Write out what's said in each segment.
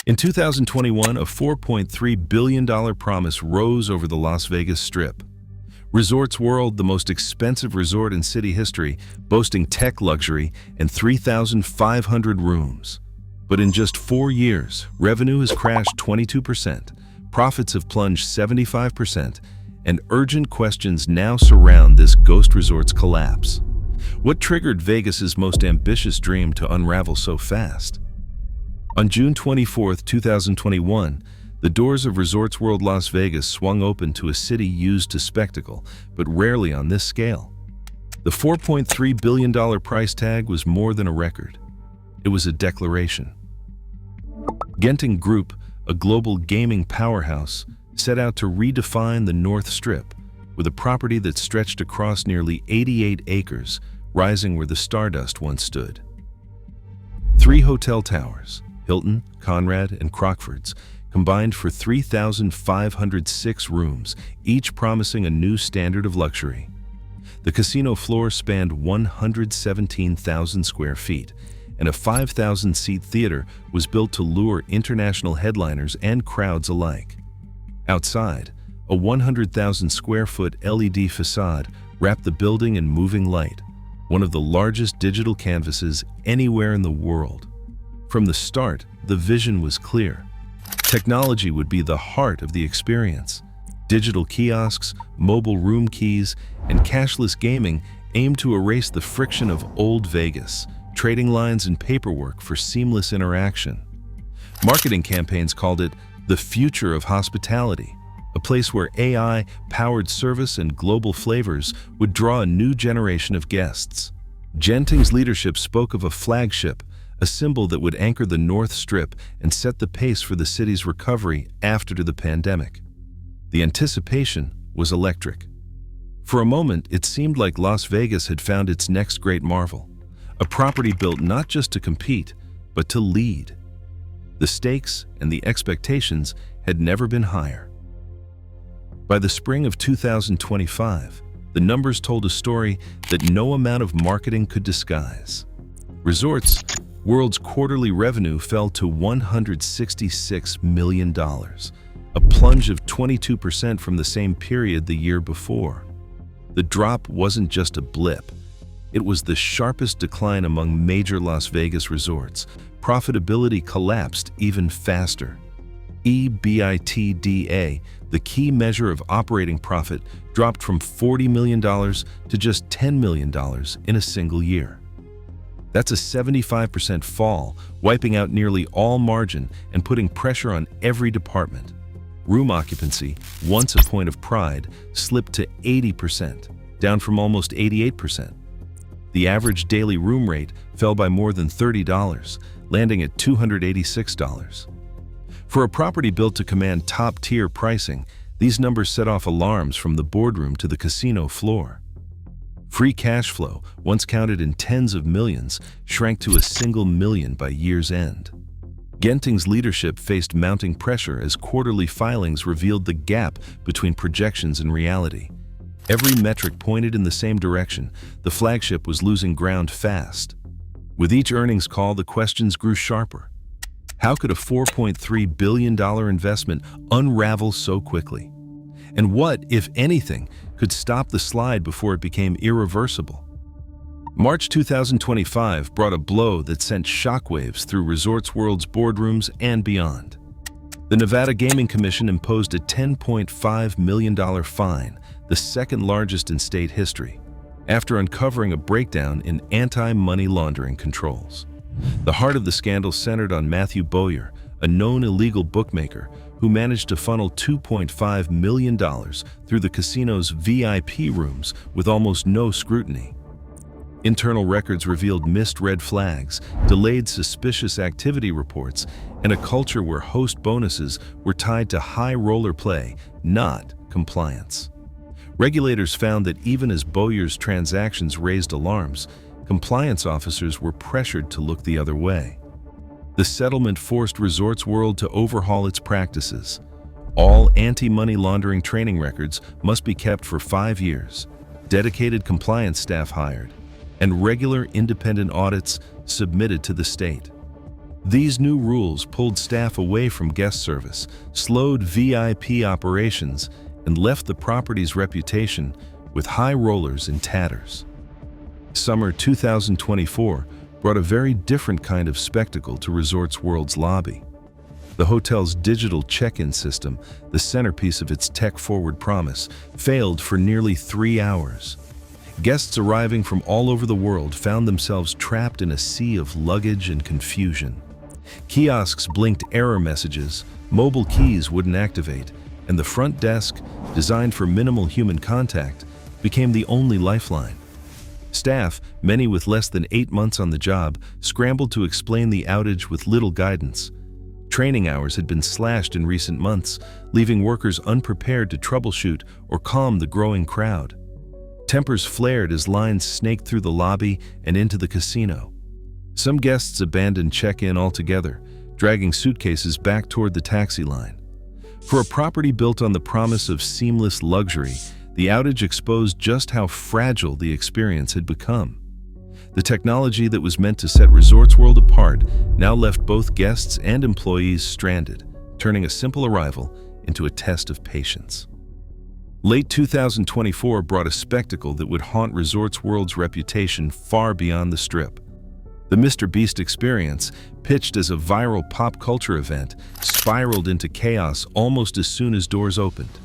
In 2021, a $4.3 billion promise rose over the Las Vegas Strip. Resorts World, the most expensive resort in city history, boasting tech luxury and 3,500 rooms. But in just 4 years, revenue has crashed 22%, profits have plunged 75%, and urgent questions now surround this ghost resort's collapse. What triggered Vegas's most ambitious dream to unravel so fast? On June 24, 2021, the doors of Resorts World Las Vegas swung open to a city used to spectacle, but rarely on this scale. The $4.3 billion price tag was more than a record. It was a declaration. Genting Group, a global gaming powerhouse, set out to redefine the North Strip with a property that stretched across nearly 88 acres, rising where the Stardust once stood. 3 hotel towers, Hilton, Conrad, and Crockford's, combined for 3,506 rooms, each promising a new standard of luxury. The casino floor spanned 117,000 square feet, and a 5,000-seat theater was built to lure international headliners and crowds alike. Outside, a 100,000-square-foot LED facade wrapped the building in moving light, one of the largest digital canvases anywhere in the world. From the start, the vision was clear. Technology would be the heart of the experience. Digital kiosks, mobile room keys, and cashless gaming aimed to erase the friction of old Vegas, trading lines and paperwork for seamless interaction. Marketing campaigns called it the future of hospitality, a place where AI-powered service and global flavors would draw a new generation of guests. Genting's leadership spoke of a flagship, a symbol that would anchor the North Strip and set the pace for the city's recovery after the pandemic. The anticipation was electric. For a moment, it seemed like Las Vegas had found its next great marvel, a property built not just to compete, but to lead. The stakes and the expectations had never been higher. By the spring of 2025, the numbers told a story that no amount of marketing could disguise. Resorts World's quarterly revenue fell to $166 million, a plunge of 22% from the same period the year before. The drop wasn't just a blip. It was the sharpest decline among major Las Vegas resorts. Profitability collapsed even faster. EBITDA, the key measure of operating profit, dropped from $40 million to just $10 million in a single year. That's a 75% fall, wiping out nearly all margin and putting pressure on every department. Room occupancy, once a point of pride, slipped to 80%, down from almost 88%. The average daily room rate fell by more than $30, landing at $286. For a property built to command top-tier pricing, these numbers set off alarms from the boardroom to the casino floor. Free cash flow, once counted in tens of millions, shrank to a single million by year's end. Genting's leadership faced mounting pressure as quarterly filings revealed the gap between projections and reality. Every metric pointed in the same direction. The flagship was losing ground fast. With each earnings call, the questions grew sharper. How could a $4.3 billion investment unravel so quickly? And what, if anything, could stop the slide before it became irreversible? March 2025 brought a blow that sent shockwaves through Resorts World's boardrooms and beyond. The Nevada Gaming Commission imposed a $10.5 million fine, the second largest in state history, after uncovering a breakdown in anti-money laundering controls. The heart of the scandal centered on Matthew Bowyer, a known illegal bookmaker who managed to funnel $2.5 million through the casino's VIP rooms with almost no scrutiny. Internal records revealed missed red flags, delayed suspicious activity reports, and a culture where host bonuses were tied to high roller play, not compliance. Regulators found that even as Bowyer's transactions raised alarms, compliance officers were pressured to look the other way. The settlement forced Resorts World to overhaul its practices. All anti-money laundering training records must be kept for 5 years, dedicated compliance staff hired, and regular independent audits submitted to the state. These new rules pulled staff away from guest service, slowed VIP operations, and left the property's reputation with high rollers in tatters. Summer 2024 brought a very different kind of spectacle to Resorts World's lobby. The hotel's digital check-in system, the centerpiece of its tech-forward promise, failed for nearly 3 hours. Guests arriving from all over the world found themselves trapped in a sea of luggage and confusion. Kiosks blinked error messages, mobile keys wouldn't activate, and the front desk, designed for minimal human contact, became the only lifeline. Staff, many with less than 8 months on the job, scrambled to explain the outage with little guidance. Training hours had been slashed in recent months, leaving workers unprepared to troubleshoot or calm the growing crowd. Tempers flared as lines snaked through the lobby and into the casino. Some guests abandoned check-in altogether, dragging suitcases back toward the taxi line. For a property built on the promise of seamless luxury, the outage exposed just how fragile the experience had become. The technology that was meant to set Resorts World apart now left both guests and employees stranded, turning a simple arrival into a test of patience. Late 2024 brought a spectacle that would haunt Resorts World's reputation far beyond the Strip. The Mr. Beast experience, pitched as a viral pop culture event, spiraled into chaos almost as soon as doors opened.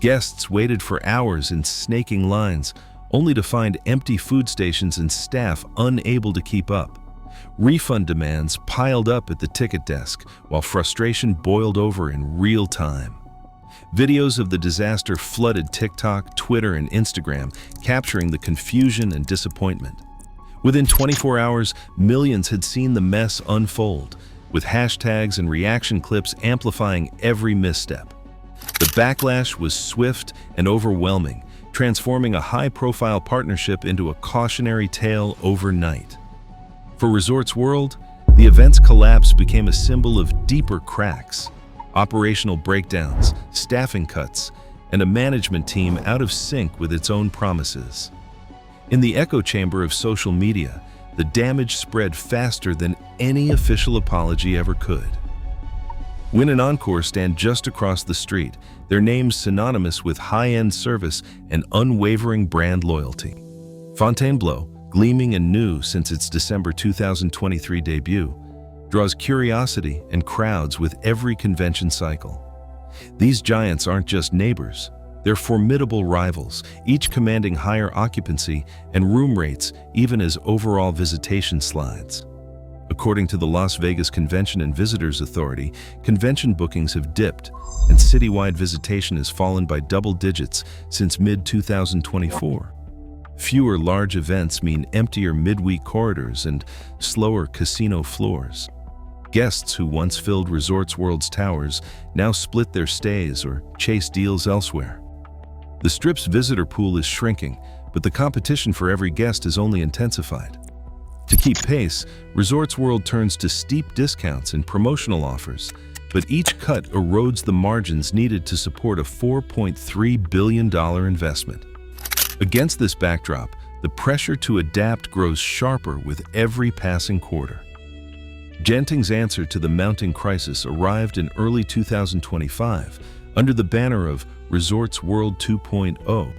Guests waited for hours in snaking lines, only to find empty food stations and staff unable to keep up. Refund demands piled up at the ticket desk, while frustration boiled over in real time. Videos of the disaster flooded TikTok, Twitter, and Instagram, capturing the confusion and disappointment. Within 24 hours, millions had seen the mess unfold, with hashtags and reaction clips amplifying every misstep. The backlash was swift and overwhelming, transforming a high-profile partnership into a cautionary tale overnight. For Resorts World, the event's collapse became a symbol of deeper cracks, operational breakdowns, staffing cuts, and a management team out of sync with its own promises. In the echo chamber of social media, the damage spread faster than any official apology ever could. Wynn and Encore stand just across the street, their names synonymous with high-end service and unwavering brand loyalty. Fontainebleau, gleaming and new since its December 2023 debut, draws curiosity and crowds with every convention cycle. These giants aren't just neighbors, they're formidable rivals, each commanding higher occupancy and room rates even as overall visitation slides. According to the Las Vegas Convention and Visitors Authority, convention bookings have dipped and citywide visitation has fallen by double digits since mid-2024. Fewer large events mean emptier midweek corridors and slower casino floors. Guests who once filled Resorts World's towers now split their stays or chase deals elsewhere. The Strip's visitor pool is shrinking, but the competition for every guest has only intensified. To keep pace, Resorts World turns to steep discounts and promotional offers, but each cut erodes the margins needed to support a $4.3 billion investment. Against this backdrop, the pressure to adapt grows sharper with every passing quarter. Genting's answer to the mounting crisis arrived in early 2025 under the banner of Resorts World 2.0.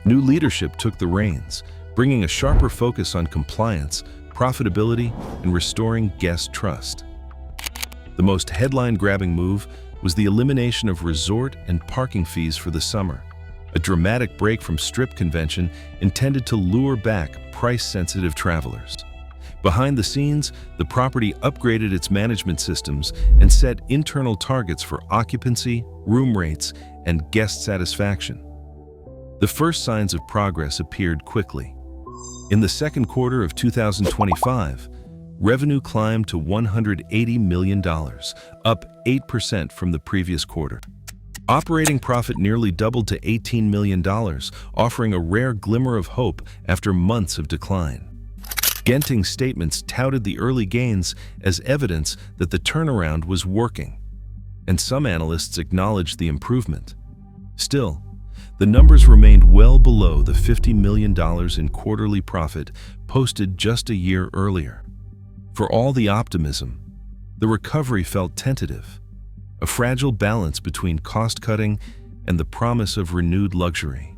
New leadership took the reins, bringing a sharper focus on compliance, profitability, and restoring guest trust. The most headline-grabbing move was the elimination of resort and parking fees for the summer, a dramatic break from Strip convention intended to lure back price-sensitive travelers. Behind the scenes, the property upgraded its management systems and set internal targets for occupancy, room rates, and guest satisfaction. The first signs of progress appeared quickly. In the second quarter of 2025, revenue climbed to $180 million, up 8% from the previous quarter. Operating profit nearly doubled to $18 million, offering a rare glimmer of hope after months of decline. Genting's statements touted the early gains as evidence that the turnaround was working, and some analysts acknowledged the improvement. Still, the numbers remained well below the $50 million in quarterly profit posted just a year earlier. For all the optimism, the recovery felt tentative, a fragile balance between cost-cutting and the promise of renewed luxury.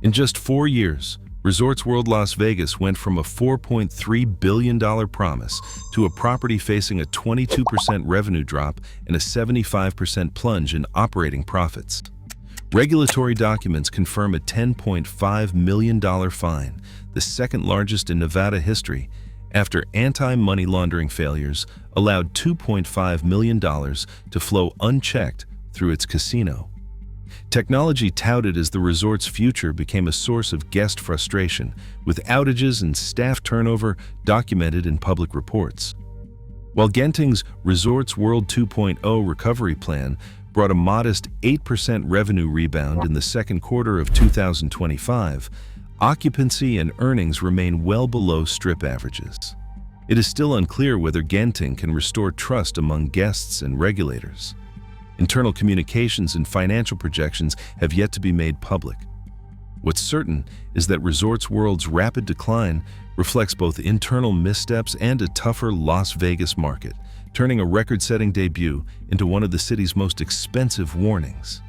In just 4 years, Resorts World Las Vegas went from a $4.3 billion promise to a property facing a 22% revenue drop and a 75% plunge in operating profits. Regulatory documents confirm a $10.5 million fine, the second largest in Nevada history, after anti-money laundering failures allowed $2.5 million to flow unchecked through its casino. Technology touted as the resort's future became a source of guest frustration, with outages and staff turnover documented in public reports. While Genting's Resorts World 2.0 recovery plan brought a modest 8% revenue rebound in the second quarter of 2025, occupancy and earnings remain well below Strip averages. It is still unclear whether Genting can restore trust among guests and regulators. Internal communications and financial projections have yet to be made public. What's certain is that Resorts World's rapid decline reflects both internal missteps and a tougher Las Vegas market, turning a record-setting debut into one of the city's most expensive warnings.